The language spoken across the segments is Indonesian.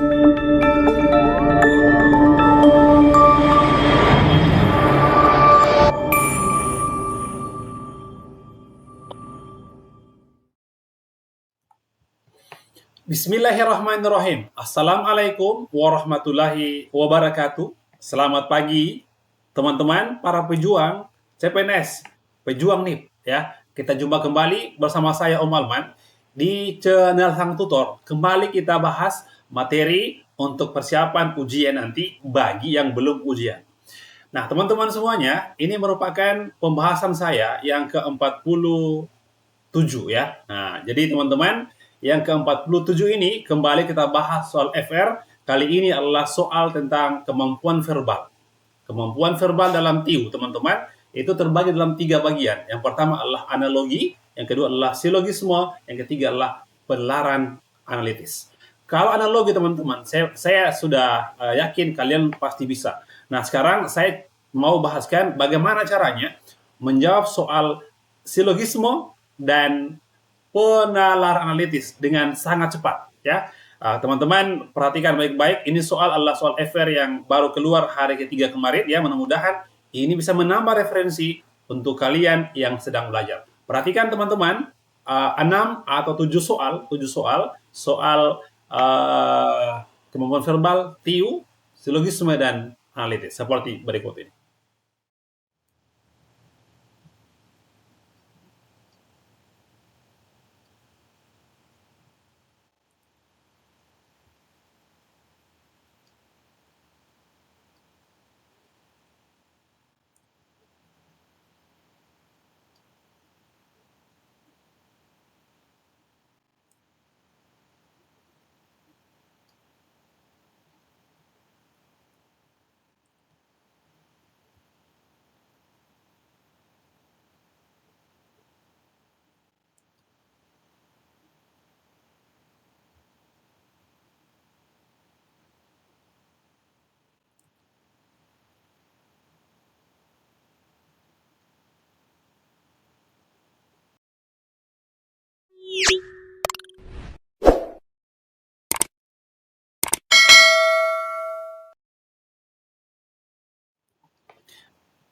Bismillahirrahmanirrahim. Assalamualaikum warahmatullahi wabarakatuh. Selamat pagi, teman-teman para pejuang CPNS, pejuang NIP ya. Kita jumpa kembali bersama saya Om Alman di channel Sang Tutor. Kembali kita bahas materi untuk persiapan ujian nanti bagi yang belum ujian. Nah, teman-teman semuanya, ini merupakan pembahasan saya yang ke-47 ya. Nah, jadi teman-teman, yang ke-47 ini kembali kita bahas soal FR. Kali ini adalah soal tentang kemampuan verbal. Kemampuan verbal dalam TIU, teman-teman, itu terbagi dalam 3 bagian. Yang pertama adalah analogi, yang kedua adalah silogisme, yang ketiga adalah penelaran analitis. Kalau analogi, teman-teman, saya sudah yakin kalian pasti bisa. Nah, sekarang saya mau bahaskan bagaimana caranya menjawab soal silogisme dan penalaran analitis dengan sangat cepat ya. Teman-teman perhatikan baik-baik, ini soal adalah soal FR yang baru keluar hari ketiga kemarin ya. Mudah-mudahan ini bisa menambah referensi untuk kalian yang sedang belajar. Perhatikan teman-teman, 6 atau 7 soal kemampuan verbal, TIU, silogisme dan analitis seperti berikut ini.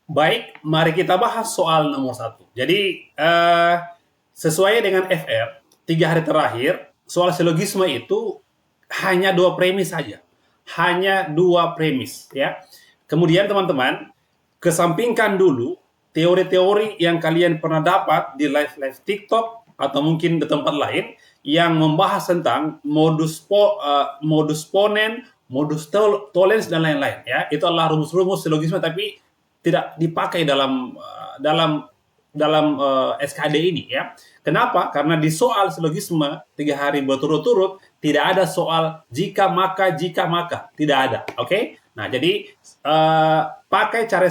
Baik, mari kita bahas soal nomor 1. Jadi, sesuai dengan FR, 3 hari terakhir, soal silogisme itu hanya 2 premis saja. Hanya 2 premis, ya. Kemudian teman-teman, kesampingkan dulu teori-teori yang kalian pernah dapat di live-live TikTok atau mungkin di tempat lain yang membahas tentang modus ponen, modus tollens dan lain-lain ya. Itu adalah rumus-rumus silogisme tapi tidak dipakai dalam SKD ini ya. Kenapa? Karena di soal silogisme 3 hari berturut-turut tidak ada soal jika maka tidak ada. Oke? Nah, jadi pakai cara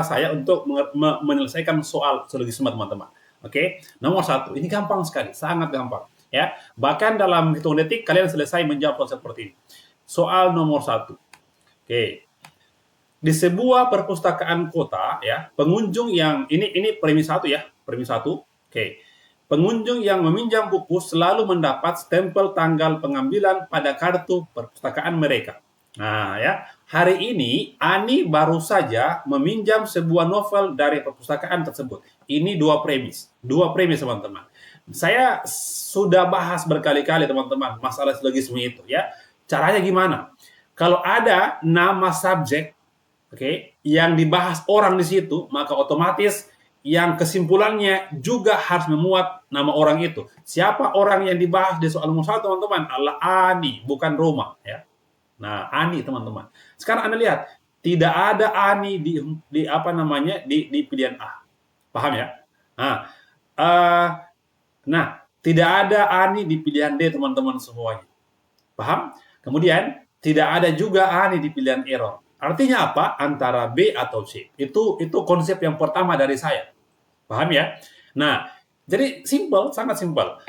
saya untuk menyelesaikan soal silogisme teman-teman. Oke? Nomor 1, ini gampang sekali, sangat gampang ya. Bahkan dalam hitung detik kalian selesai menjawab soal seperti ini. Soal nomor 1. Oke. Di sebuah perpustakaan kota ya, pengunjung yang ini premis 1 ya, premis 1. Oke. Pengunjung yang meminjam buku selalu mendapat stempel tanggal pengambilan pada kartu perpustakaan mereka. Nah, ya, hari ini Ani baru saja meminjam sebuah novel dari perpustakaan tersebut. Ini 2 premis. 2 premis, teman-teman. Saya sudah bahas berkali-kali, teman-teman, masalah silogisme itu ya. Caranya gimana? Kalau ada nama subjek, oke, yang dibahas orang di situ, maka otomatis yang kesimpulannya juga harus memuat nama orang itu. Siapa orang yang dibahas di soal nomor 1, teman-teman? Adalah Ani, bukan Roma ya. Nah, Ani, teman-teman. Sekarang Anda lihat, tidak ada Ani di pilihan A. Paham ya? Nah, tidak ada Ani di pilihan D, teman-teman semuanya. Paham? Kemudian, tidak ada juga Ani di pilihan error. Artinya apa? Antara B atau C. Itu konsep yang pertama dari saya. Paham ya? Nah, jadi simple, sangat simple.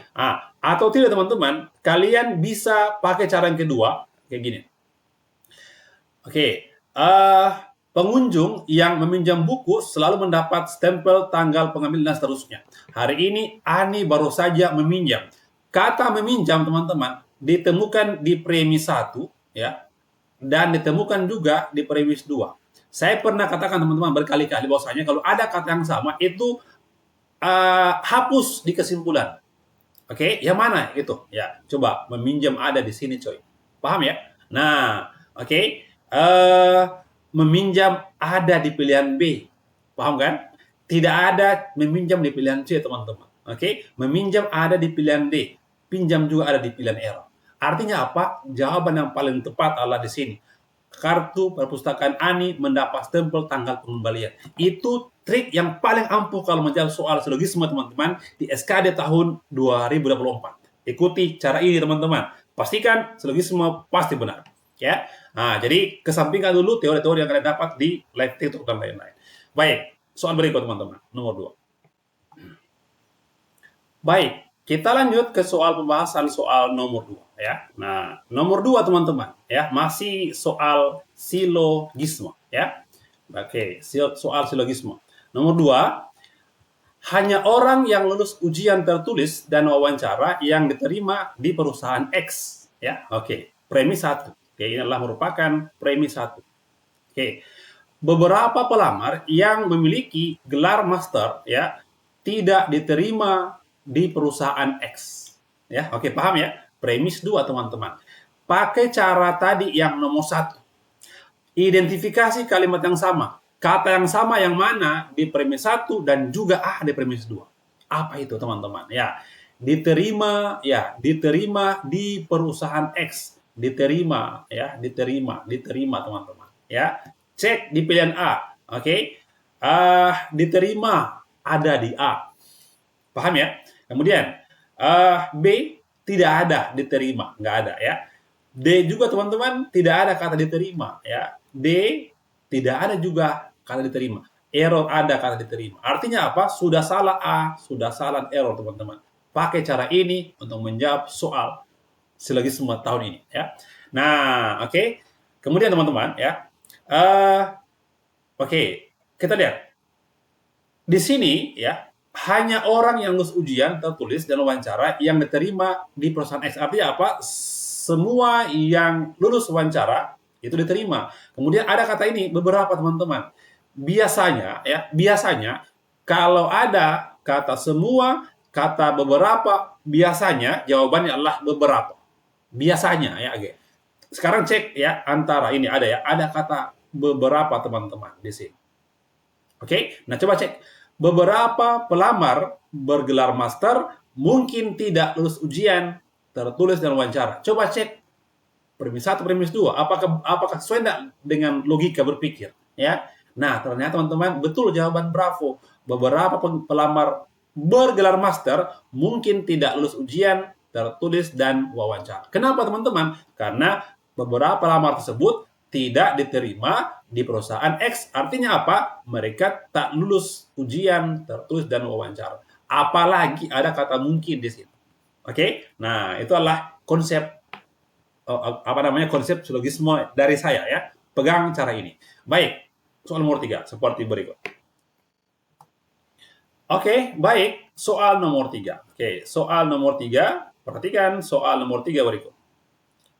Atau tidak, teman-teman, kalian bisa pakai cara yang kedua, kayak gini. Oke, pengunjung yang meminjam buku selalu mendapat stempel tanggal pengambilan dan seterusnya. Hari ini Ani baru saja meminjam. Kata meminjam, teman-teman, ditemukan di premis 1 ya, dan ditemukan juga di premis 2. Saya pernah katakan teman-teman berkali-kali bahwasanya kalau ada kata yang sama itu hapus di kesimpulan. Oke, yang mana itu? Ya, coba meminjam ada di sini, coy. Paham ya? Nah, oke. Meminjam ada di pilihan B. Paham kan? Tidak ada meminjam di pilihan C, teman-teman. Oke, meminjam ada di pilihan D. Pinjam juga ada di pilihan R. Artinya apa? Jawaban yang paling tepat adalah di sini. Kartu perpustakaan Ani mendapat stempel tanggal pengembalian. Itu trik yang paling ampuh kalau menjawab soal silogisme, teman-teman, di SKD tahun 2024. Ikuti cara ini, teman-teman. Pastikan silogisme pasti benar. Ya. Nah, jadi kesampingkan dulu teori-teori yang kalian dapat di live TikTok dan lain-lain. Baik, soal berikut, teman-teman. Nomor 2. Baik, kita lanjut ke soal pembahasan soal nomor 2 ya. Nah, nomor 2 teman-teman ya, masih soal silogisme ya. Oke, soal silogisme. Nomor 2, hanya orang yang lulus ujian tertulis dan wawancara yang diterima di perusahaan X ya. Oke, premis 1. Oke, ini adalah merupakan premis 1. Oke. Beberapa pelamar yang memiliki gelar master ya tidak diterima di perusahaan X. Ya, oke, paham ya? Premis 2, teman-teman. Pakai cara tadi yang nomor 1. Identifikasi kalimat yang sama. Kata yang sama yang mana di premis 1 dan juga di premis 2. Apa itu, teman-teman? Ya, diterima di perusahaan X. Diterima, teman-teman. Ya, cek di pilihan A. Oke. Diterima ada di A. Paham ya? Kemudian B tidak ada diterima, nggak ada ya. D juga, teman-teman, tidak ada kata diterima ya. D tidak ada juga kata diterima. Error ada kata diterima. Artinya apa? Sudah salah A, sudah salah error, teman-teman. Pakai cara ini untuk menjawab soal silogisme tahun ini ya. Nah, oke. Kemudian, teman-teman ya. Oke, kita lihat. Di sini ya, hanya orang yang lulus ujian tertulis dan wawancara yang diterima di perusahaan X. Artinya apa? Semua yang lulus wawancara itu diterima. Kemudian ada kata ini beberapa, teman-teman. Biasanya kalau ada kata semua, kata beberapa, biasanya jawabannya adalah beberapa. Biasanya ya, oke. Sekarang cek ya, antara ini ada kata beberapa, teman-teman, di sini. Oke, nah coba cek. Beberapa pelamar bergelar master mungkin tidak lulus ujian tertulis dan wawancara. Coba cek premis 1, premis 2. Apakah sesuai dengan logika berpikir? Ya. Nah, ternyata, teman-teman, betul jawaban bravo. Beberapa pelamar bergelar master mungkin tidak lulus ujian tertulis dan wawancara. Kenapa, teman-teman? Karena beberapa pelamar tersebut tidak diterima di perusahaan X. Artinya apa? Mereka tak lulus ujian tertulis dan wawancara. Apalagi ada kata mungkin di situ. Oke? Nah, itu adalah konsep konsep silogisme dari saya ya. Pegang cara ini. Baik, soal nomor 3 seperti berikut. Oke, baik. Soal nomor 3. Oke, soal nomor 3, perhatikan soal nomor 3 berikut.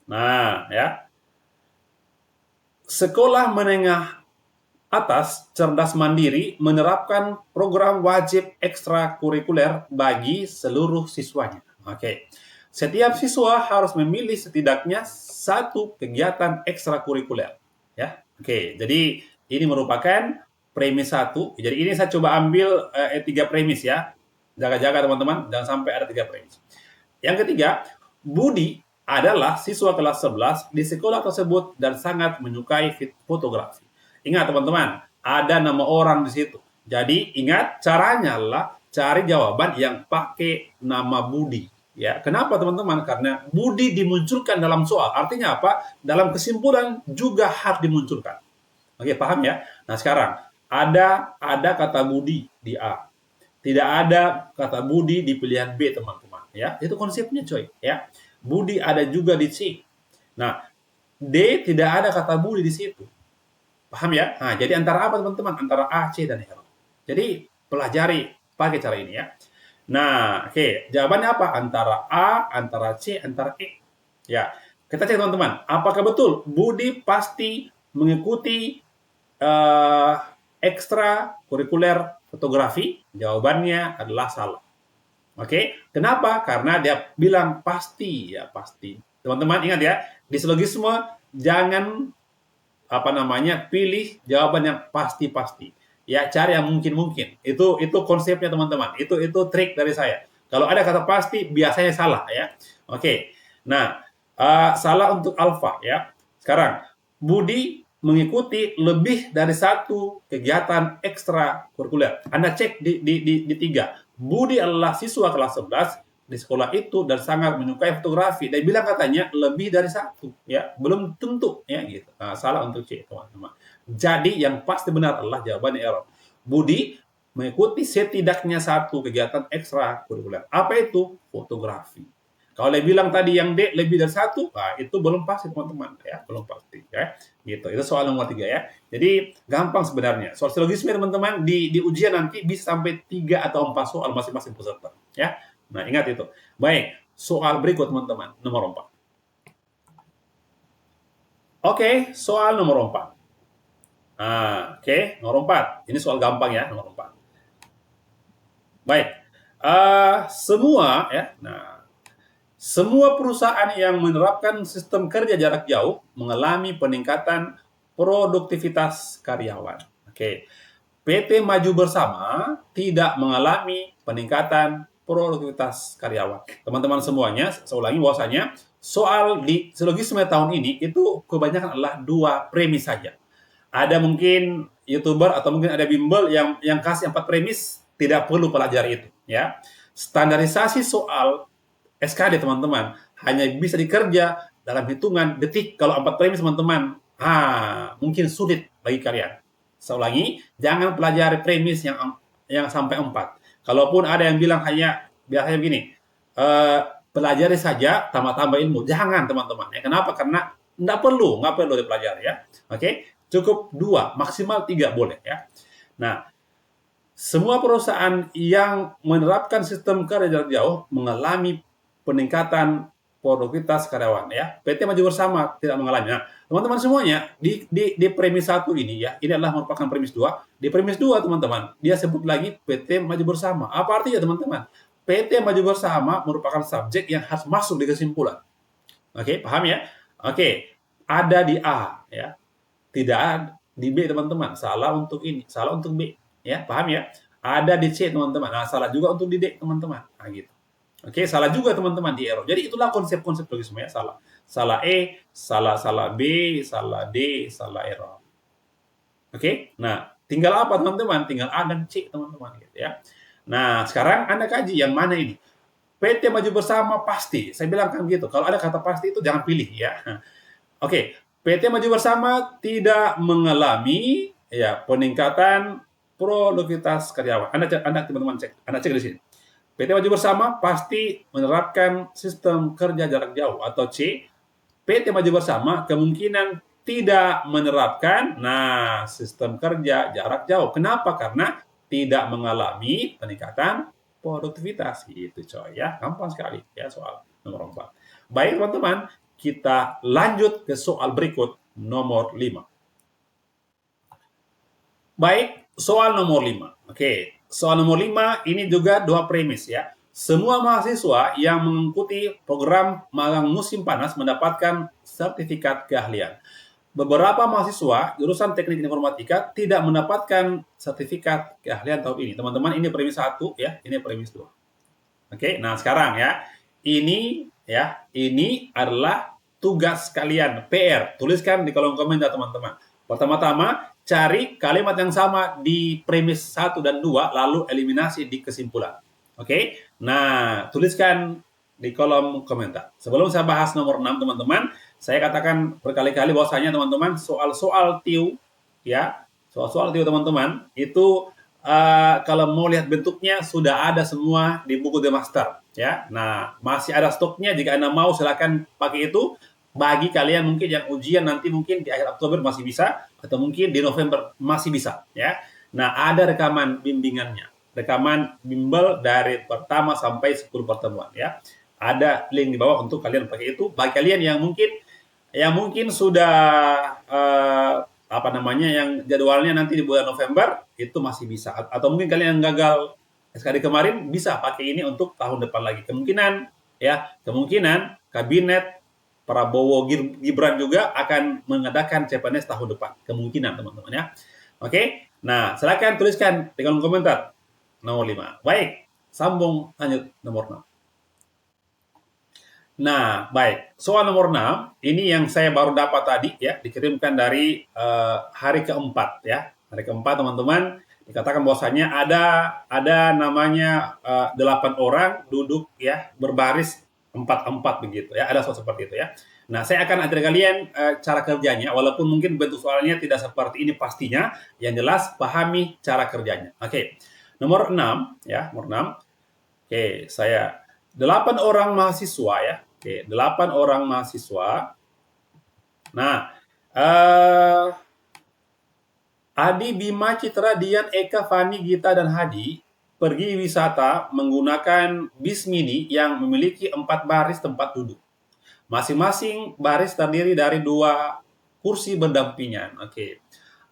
Nah, ya. Sekolah menengah atas cerdas mandiri menerapkan program wajib ekstrakurikuler bagi seluruh siswanya. Oke. Setiap siswa harus memilih setidaknya satu kegiatan ekstrakurikuler. Ya. Oke, jadi ini merupakan premis 1. Jadi ini saya coba ambil 3 premis ya. Jaga-jaga, teman-teman, jangan sampai ada 3 premis. Yang ketiga, Budi adalah siswa kelas 11 di sekolah tersebut dan sangat menyukai fotografi. Ingat, teman-teman, ada nama orang di situ. Jadi ingat, caranya adalah cari jawaban yang pakai nama Budi. Ya, kenapa, teman-teman? Karena Budi dimunculkan dalam soal. Artinya apa? Dalam kesimpulan juga harus dimunculkan. Oke, paham ya? Nah, sekarang ada kata Budi di A. Tidak ada kata Budi di pilihan B, teman-teman. Ya, itu konsepnya, coy. Ya. Budi ada juga di C. Nah, D tidak ada kata Budi di situ. Paham ya? Nah, jadi antara apa, teman-teman? Antara A, C, dan R. Jadi, pelajari pakai cara ini ya. Nah, oke. Jawabannya apa? Antara A, antara C, antara E. Ya, kita cek teman-teman, apakah betul Budi pasti mengikuti uh, ekstra kurikuler fotografi? Jawabannya adalah salah. Oke, kenapa? Karena dia bilang pasti, ya pasti. Teman-teman ingat ya, di silogisme jangan pilih jawaban yang pasti-pasti. Ya, cari yang mungkin-mungkin. Itu konsepnya teman-teman. Itu trik dari saya. Kalau ada kata pasti biasanya salah ya. Oke. Nah, salah untuk alfa ya. Sekarang Budi mengikuti lebih dari satu kegiatan ekstra kurikuler. Anda cek di tiga. Budi adalah siswa kelas 11 di sekolah itu dan sangat menyukai fotografi. Dan bilang katanya lebih dari satu, ya belum tentu, ya gitu. Nah, salah untuk C, teman-teman. Jadi yang pasti benar adalah jawabannya error. Budi mengikuti setidaknya satu kegiatan ekstra kurikuler. Apa itu? Fotografi. Kalau dia bilang tadi yang D lebih dari satu, nah itu belum pasti teman-teman, ya belum pasti, ya gitu. Itu soal nomor 3 ya. Jadi gampang sebenarnya. Soal silogisme teman-teman di ujian nanti bisa sampai 3 atau 4 soal masing-masing peserta, ya. Nah, ingat itu. Baik, soal berikut teman-teman, nomor 4. Oke, soal nomor 4. Nah, oke, nomor 4. Ini soal gampang ya, nomor 4. Baik. Semua ya. Nah, semua perusahaan yang menerapkan sistem kerja jarak jauh mengalami peningkatan produktivitas karyawan. Oke. PT Maju Bersama tidak mengalami peningkatan produktivitas karyawan. Teman-teman semuanya, saya ulangi bahwasanya soal di silogisme tahun ini itu kebanyakan adalah 2 premis saja. Ada mungkin YouTuber atau mungkin ada bimbel yang kasih 4 premis, tidak perlu pelajari itu, ya. Standarisasi soal SKD teman-teman hanya bisa dikerja dalam hitungan detik. Kalau 4 premis teman-teman, mungkin sulit bagi kalian. Saya ulangi, jangan pelajari premis yang sampai 4. Kalaupun ada yang bilang hanya biasanya begini, pelajari saja tambah-tambah ilmu. Jangan teman-teman. Ya, kenapa? Karena nggak perlu dipelajari ya. Oke, cukup 2, maksimal 3 boleh ya. Nah, semua perusahaan yang menerapkan sistem kerja jarak jauh mengalami peningkatan produktivitas karyawan ya. PT Maju Bersama tidak mengalami. Nah, teman-teman semuanya di premis 1 ini ya, ini adalah merupakan premis 2. Di premis 2 teman-teman, dia sebut lagi PT Maju Bersama. Apa artinya teman-teman? PT Maju Bersama merupakan subjek yang harus masuk di kesimpulan. Oke, paham ya? Oke, ada di A ya. Tidak ada di B teman-teman. Salah untuk ini, salah untuk B. Ya, paham ya? Ada di C teman-teman. Nah, salah juga untuk di D teman-teman. Nah, gitu. Oke, salah juga teman-teman di error. Jadi itulah konsep-konsep logisme ya, salah. Salah E, salah B, salah D, salah error. Oke, nah tinggal apa teman-teman? Tinggal A dan C teman-teman gitu ya. Nah, sekarang Anda kaji yang mana ini? PT Maju Bersama pasti. Saya bilang kan gitu. Kalau ada kata pasti itu jangan pilih ya. Oke, PT Maju Bersama tidak mengalami ya peningkatan produktivitas karyawan. Anda teman-teman cek. Anda cek di sini. PT Maju Bersama pasti menerapkan sistem kerja jarak jauh atau C. PT Maju Bersama kemungkinan tidak menerapkan sistem kerja jarak jauh. Kenapa? Karena tidak mengalami peningkatan produktivitas. Itu coy ya. Gampang sekali ya soal nomor 4. Baik teman-teman, kita lanjut ke soal berikut nomor 5. Baik, soal nomor 5. Oke, soal nomor 5 ini juga 2 premis ya. Semua mahasiswa yang mengikuti program magang musim panas mendapatkan sertifikat keahlian. Beberapa mahasiswa jurusan teknik informatika tidak mendapatkan sertifikat keahlian tahun ini. Teman-teman, ini premis 1 ya, ini premis 2. Oke, nah sekarang ya, ini adalah tugas kalian, PR. Tuliskan di kolom komentar teman-teman. Pertama-tama, cari kalimat yang sama di premis 1 dan 2, lalu eliminasi di kesimpulan. Oke? Nah, tuliskan di kolom komentar. Sebelum saya bahas nomor 6, teman-teman, saya katakan berkali-kali bahwasanya teman-teman, soal-soal TIU, ya, soal-soal TIU teman-teman, itu kalau mau lihat bentuknya sudah ada semua di buku The Master, ya. Nah, masih ada stoknya, jika Anda mau silakan pakai itu. Bagi kalian mungkin yang ujian nanti mungkin di akhir Oktober masih bisa, atau mungkin di November masih bisa ya. Nah, ada rekaman bimbingannya, rekaman bimbel dari pertama sampai 10 pertemuan ya. Ada link di bawah untuk kalian pakai itu. Bagi kalian yang mungkin sudah apa namanya yang jadwalnya nanti di bulan November itu masih bisa. Atau mungkin kalian yang gagal SKD kemarin bisa pakai ini untuk tahun depan lagi. Kemungkinan kabinet Prabowo Gibran juga akan mengadakan CPNS tahun depan. Kemungkinan teman-teman ya. Oke. Nah, silakan tuliskan di kolom komentar nomor 5. Baik, sambung lanjut nomor 6. Nah, baik. Soal nomor 6, ini yang saya baru dapat tadi ya, dikirimkan dari hari keempat ya. Hari keempat teman-teman, dikatakan bahwasanya ada namanya 8 orang duduk ya, berbaris 4-4 begitu ya. Ada soal seperti itu ya. Nah, saya akan ajar kalian cara kerjanya, walaupun mungkin bentuk soalnya tidak seperti ini pastinya, yang jelas pahami cara kerjanya. Oke. Nomor 6 ya, nomor 6. Oke, saya 8 orang mahasiswa ya. Oke, 8 orang mahasiswa. Nah, Adi, Bima, Citra, Dian, Eka, Fani, Gita, dan Hadi pergi wisata menggunakan bis mini yang memiliki 4 baris tempat duduk. Masing-masing baris terdiri dari 2 kursi berdampingan. Oke.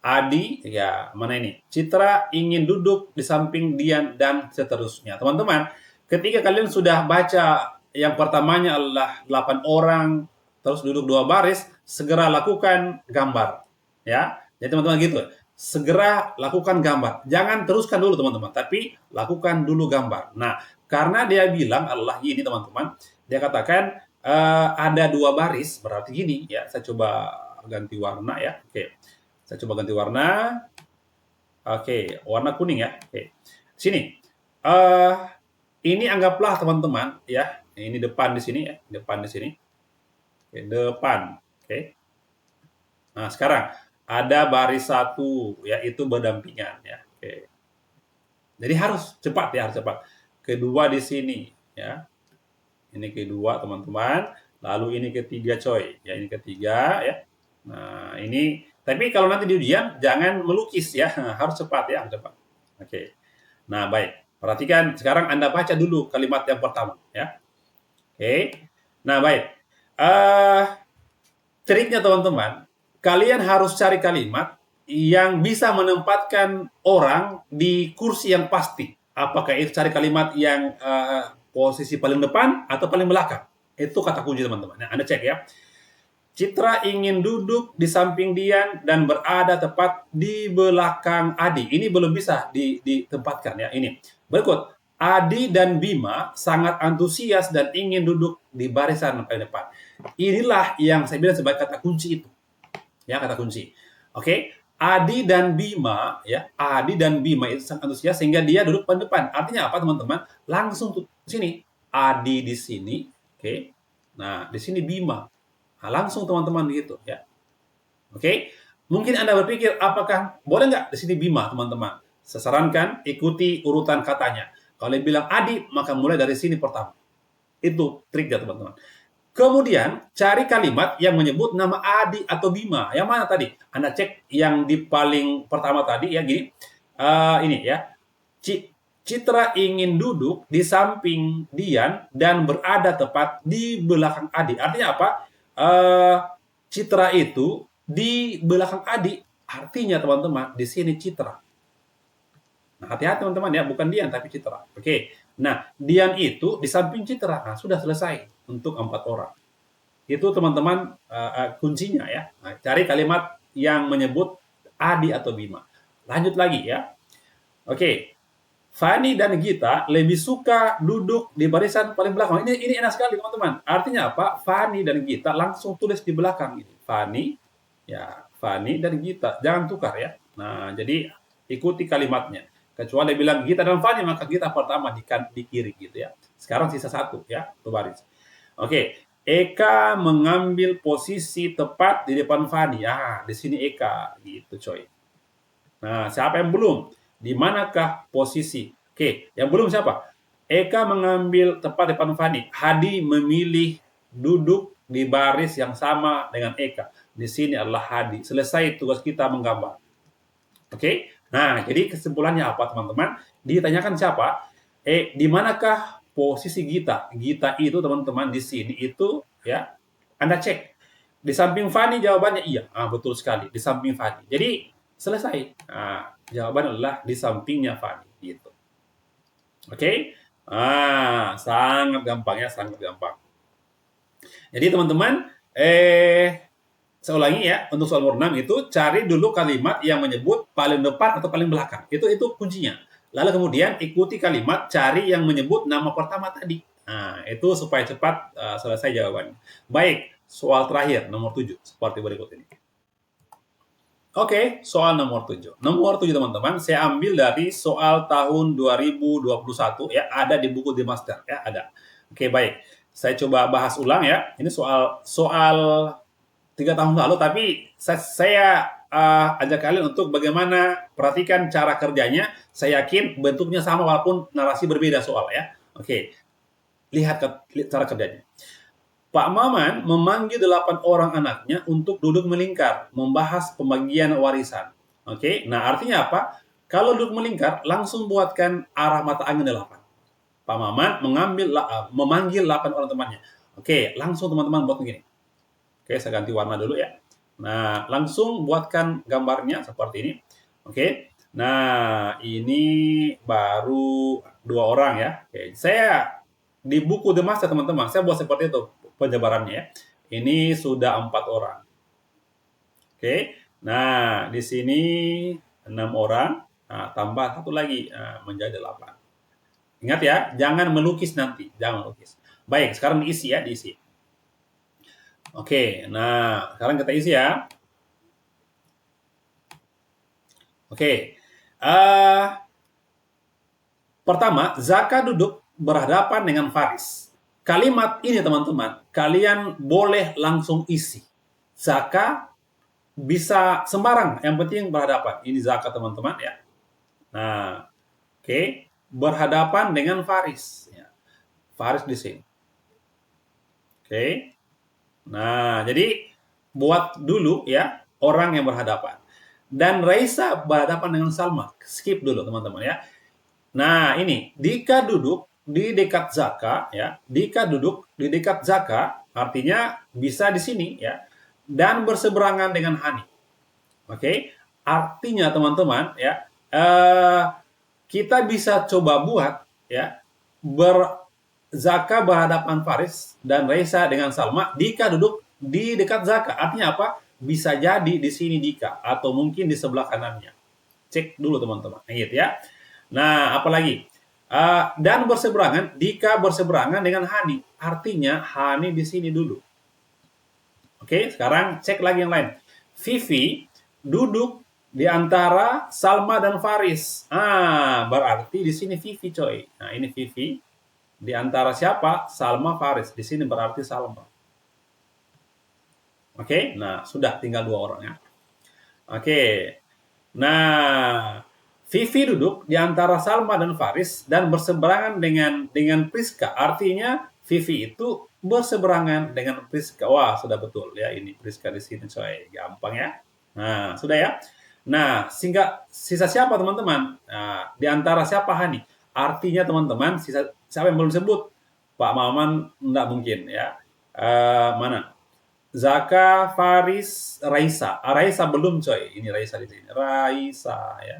Adi, ya mana ini? Citra ingin duduk di samping Dian dan seterusnya. Teman-teman, ketika kalian sudah baca yang pertamanya adalah 8 orang, terus duduk 2 baris, segera lakukan gambar. Ya, jadi teman-teman gitu. Segera lakukan gambar. Jangan teruskan dulu teman-teman, tapi lakukan dulu gambar. Nah, karena dia bilang adalah ini teman-teman, dia katakan ada 2 baris, berarti gini ya. Saya coba ganti warna ya. Oke. Saya coba ganti warna. Oke, warna kuning ya. Oke. Sini. Ini anggaplah teman-teman ya. Ini depan di sini ya. Depan di sini. Oke, depan. Oke. Nah, sekarang ada baris 1 yaitu berdampingan ya. Oke. Jadi harus cepat ya, harus cepat. Kedua di sini ya. Ini kedua teman-teman. Lalu ini ketiga coy. Ya, ini ketiga ya. Nah, ini tapi kalau nanti di ujian jangan melukis ya, harus cepat ya, harus cepat. Oke. Nah, baik. Perhatikan sekarang Anda baca dulu kalimat yang pertama ya. Oke. Nah, baik. Triknya teman-teman, kalian harus cari kalimat yang bisa menempatkan orang di kursi yang pasti. Apakah itu cari kalimat yang posisi paling depan atau paling belakang? Itu kata kunci teman-teman. Nah, Anda cek ya. Citra ingin duduk di samping Dian dan berada tepat di belakang Adi. Ini belum bisa ditempatkan ya. Ini berikut. Adi dan Bima sangat antusias dan ingin duduk di barisan paling depan. Inilah yang saya bilang sebagai kata kunci itu. Ya, kata kunci. Oke. Adi dan Bima ya. Adi dan Bima itu sangat antusias sehingga dia duduk paling depan. Artinya apa teman-teman? Langsung tuh sini. Adi di sini. Oke. Nah, di sini Bima. Nah, langsung teman-teman gitu ya. Oke. Mungkin Anda berpikir apakah boleh nggak di sini Bima teman-teman? Saya sarankan ikuti urutan katanya. Kalau dia bilang Adi, maka mulai dari sini pertama. Itu triknya teman-teman. Kemudian cari kalimat yang menyebut nama Adi atau Bima. Yang mana tadi? Anda cek yang di paling pertama tadi ya gini. Ini ya. Citra ingin duduk di samping Dian dan berada tepat di belakang Adi. Artinya apa? Citra itu di belakang Adi, artinya teman-teman di sini Citra. Nah, hati-hati teman-teman ya, bukan Dian tapi Citra. Oke. Nah, Dian itu di samping Citra. Nah, sudah selesai untuk 4 orang. Itu teman-teman kuncinya ya. Nah, cari kalimat yang menyebut Adi atau Bima. Lanjut lagi ya. Oke. Fani dan Gita lebih suka duduk di barisan paling belakang. Ini enak sekali teman-teman. Artinya apa? Fani dan Gita langsung tulis di belakang ini. Fani dan Gita. Jangan tukar ya. Nah, jadi ikuti kalimatnya. Kecuali bilang Gita dan Fani, maka Gita pertama di kiri gitu ya. Sekarang sisa 1 ya, baris. Oke. Eka mengambil posisi tepat di depan Fani. Ah, di sini Eka gitu coy. Nah, siapa yang belum? Di manakah posisi? Oke, yang belum siapa? Eka mengambil tepat depan Fani. Hadi memilih duduk di baris yang sama dengan Eka. Di sini adalah Hadi. Selesai tugas kita menggambar. Oke. Nah, jadi kesimpulannya apa teman-teman? Ditanyakan siapa? Di manakah posisi Gita. Gita itu teman-teman di sini itu ya, Anda cek. Di samping Fani jawabannya iya. Betul sekali, di samping Fani. Jadi selesai. Jawaban adalah di sampingnya Fani gitu. Oke? Sangat gampang ya, sangat gampang. Jadi teman-teman, saya ulangi ya, untuk soal nomor 6 itu cari dulu kalimat yang menyebut paling depan atau paling belakang. Itu kuncinya. Lalu kemudian ikuti kalimat cari yang menyebut nama pertama tadi. Itu supaya cepat selesai jawabannya. Baik, soal terakhir nomor 7 seperti berikut ini. Oke, soal nomor 7. Nomor 7 teman-teman, saya ambil dari soal tahun 2021 ya, ada di buku The Master ya, ada. Oke, baik. Saya coba bahas ulang ya. Ini soal 3 tahun lalu, tapi saya ajak kalian untuk bagaimana perhatikan cara kerjanya. Saya yakin bentuknya sama walaupun narasi berbeda soal ya. Oke, lihat cara kerjanya. Pak Maman memanggil 8 orang anaknya untuk duduk melingkar, membahas pembagian warisan. Oke, nah artinya apa? Kalau duduk melingkar, langsung buatkan arah mata angin 8. Pak Maman memanggil 8 orang temannya. Oke, langsung teman-teman buat begini. Oke, saya ganti warna dulu ya. Nah, langsung buatkan gambarnya seperti ini. Oke, nah ini baru 2 orang ya. Oke, saya di buku The Master teman-teman, saya buat seperti itu penyebarannya ya. Ini sudah 4 orang. Oke, nah di sini 6 orang, tambah 1 lagi, menjadi 8. Ingat ya, jangan melukis nanti, jangan melukis. Baik, sekarang diisi ya, diisi. Oke, nah sekarang kita isi ya. Oke, pertama, Zaka duduk berhadapan dengan Faris. Kalimat ini teman-teman, kalian boleh langsung isi. Zaka bisa sembarang, yang penting berhadapan. Ini Zaka teman-teman ya. Nah, oke, berhadapan dengan Faris. Ya. Faris di sini. Oke. Nah, jadi buat dulu ya orang yang berhadapan. Dan Raisa berhadapan dengan Salma. Skip dulu teman-teman ya. Nah, ini Dika duduk di dekat Zaka ya. Dika duduk di dekat Zaka artinya bisa di sini ya. Dan berseberangan dengan Hani. Oke. Artinya teman-teman ya, kita bisa coba buat ya Zaka berhadapan Faris dan Raisa dengan Salma. Dika duduk di dekat Zaka. Artinya apa? Bisa jadi di sini Dika atau mungkin di sebelah kanannya. Cek dulu teman-teman. Gitu ya. Nah, apalagi? Dan berseberangan, Dika berseberangan dengan Hani. Artinya Hani di sini dulu. Oke, sekarang cek lagi yang lain. Vivi duduk di antara Salma dan Faris. Berarti di sini Vivi coy. Nah, ini Vivi. Di antara siapa? Salma, Faris. Di sini berarti Salma. Oke, nah sudah tinggal 2 orang ya. Oke, nah Vivi duduk di antara Salma dan Faris dan berseberangan dengan Priska. Artinya Vivi itu berseberangan dengan Priska. Wah, sudah betul ya, ini Priska di sini coy. Gampang ya. Nah, sudah ya. Nah, sisa siapa teman-teman? Nah, di antara siapa Hani? Artinya teman-teman, siapa yang belum sebut? Pak Maman enggak mungkin ya. Mana? Zaka, Faris, Raisa. Raisa belum coy. Ini Raisa di sini. Raisa ya.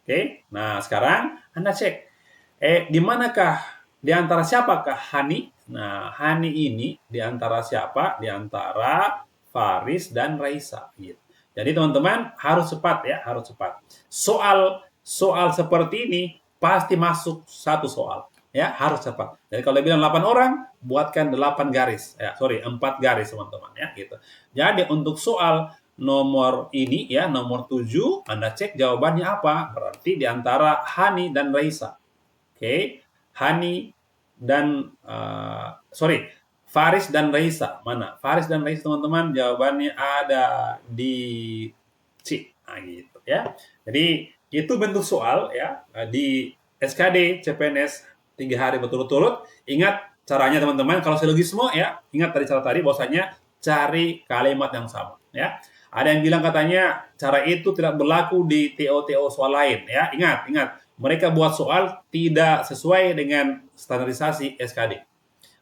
Oke. Nah, sekarang Anda cek. Di manakah? Di antara siapakah Hani? Nah, Hani ini di antara siapa? Di antara Faris dan Raisa gitu. Jadi teman-teman harus cepat ya, harus cepat. Soal seperti ini pasti masuk 1 soal. Ya, harus cepat. Jadi kalau bilang 8 orang, buatkan 8 garis. 4 garis teman-teman ya, gitu. Jadi untuk soal nomor ini ya, nomor 7, Anda cek jawabannya apa? Berarti di antara Hani dan Raisa. Oke. Hani dan Faris dan Raisa. Mana? Faris dan Raisa teman-teman, jawabannya ada di C. Nah, gitu ya. Jadi itu bentuk soal ya di SKD CPNS 3 hari berturut-turut. Ingat caranya teman-teman, kalau silogisme ya, ingat dari cara tadi bahwasanya cari kalimat yang sama ya. Ada yang bilang katanya cara itu tidak berlaku di TO-TO soal lain ya. Ingat, mereka buat soal tidak sesuai dengan standarisasi SKD.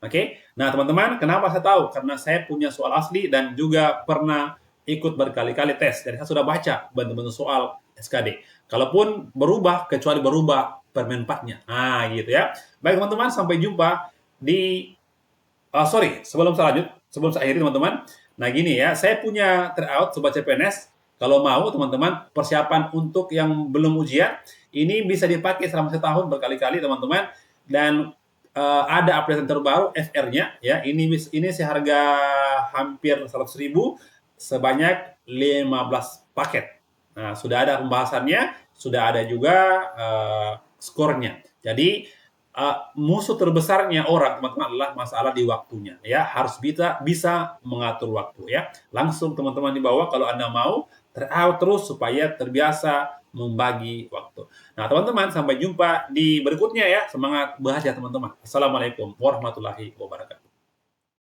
Oke, nah teman-teman, kenapa saya tahu? Karena saya punya soal asli dan juga pernah ikut berkali-kali tes. Jadi saya sudah baca bentuk-bentuk soal SKD. Kalaupun berubah, kecuali berubah permen 4-nya. Nah, gitu ya. Baik teman-teman, sampai jumpa di sorry, sebelum saya akhiri teman-teman. Nah gini ya, saya punya tryout Sobat CPNS. Kalau mau teman-teman, persiapan untuk yang belum ujian, ini bisa dipakai selama setahun berkali-kali teman-teman. Dan ada update terbaru FR-nya ya. Ini seharga hampir 100.000 sebanyak 15 paket. Nah, sudah ada pembahasannya, sudah ada juga skornya. Jadi musuh terbesarnya orang teman-teman adalah masalah di waktunya ya, harus bisa mengatur waktu ya. Langsung teman-teman di bawah kalau Anda mau tryout terus supaya terbiasa membagi waktu. Nah teman-teman, sampai jumpa di berikutnya ya. Semangat belajar teman-teman. Assalamualaikum warahmatullahi wabarakatuh.